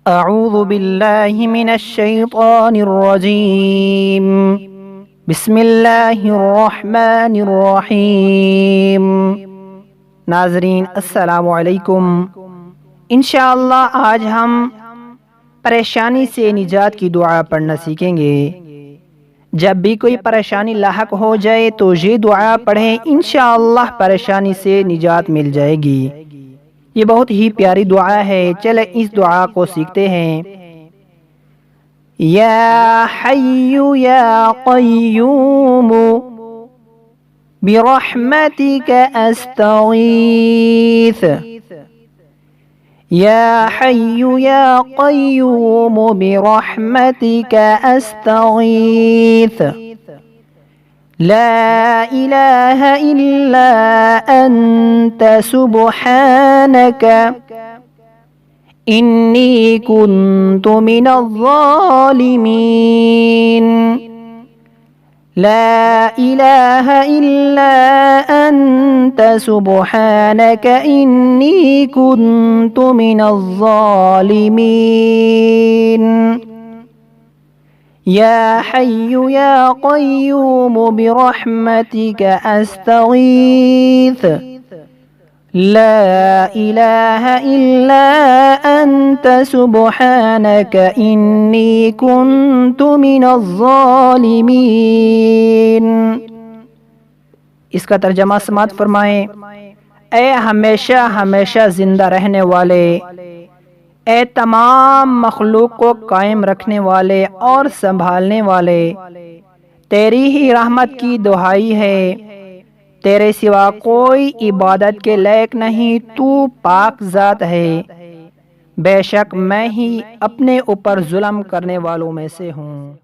अऊज़ु बिल्लाहि मिनश्शैतानिर्रजीम। बिस्मिल्लाहिर्रहमानिर्रहीम। नाज़रीन अस्सलामु अलैकुम। इंशाअल्लाह आज हम परेशानी से निजात की दुआ पढ़ना सीखेंगे। जब भी कोई परेशानी लाहक हो जाए तो ये दुआ पढ़ें, इंशाअल्लाह परेशानी से निजात मिल जाएगी। ये बहुत ही प्यारी दुआ है। चले इस दुआ को सीखते हैं। या हय्यु या क़य्यूम बिरहमतिक अस्तगीथ। या हय्यु या क़य्यूम बिरहमतिक अस्तगीथ। ला इलाहा इल्ला अंत सुब्हानक इन्नी कुन्तु मिनज़्ज़ालिमीन। ला इलाहा इल्ला अंत सुब्हानक इन्नी कुन्तु मिनज़्ज़ालिमीन। या हय्यु या क़य्यूम बिरहमतिक अस्तगीथ। ला इलाहा इल्ला अंत सुब्हानक इन्नी कुन्तु मिनज़्ज़ालिमीन। इसका तर्जमा समाअत फरमाएं। ए हमेशा हमेशा जिंदा रहने वाले, ए तमाम मखलूक को कायम रखने वाले और संभालने वाले, तेरी ही रहमत की दुहाई है। तेरे सिवा कोई इबादत के लायक नहीं, तू पाक ज़ात है। बेशक मैं ही अपने ऊपर जुल्म करने वालों में से हूँ।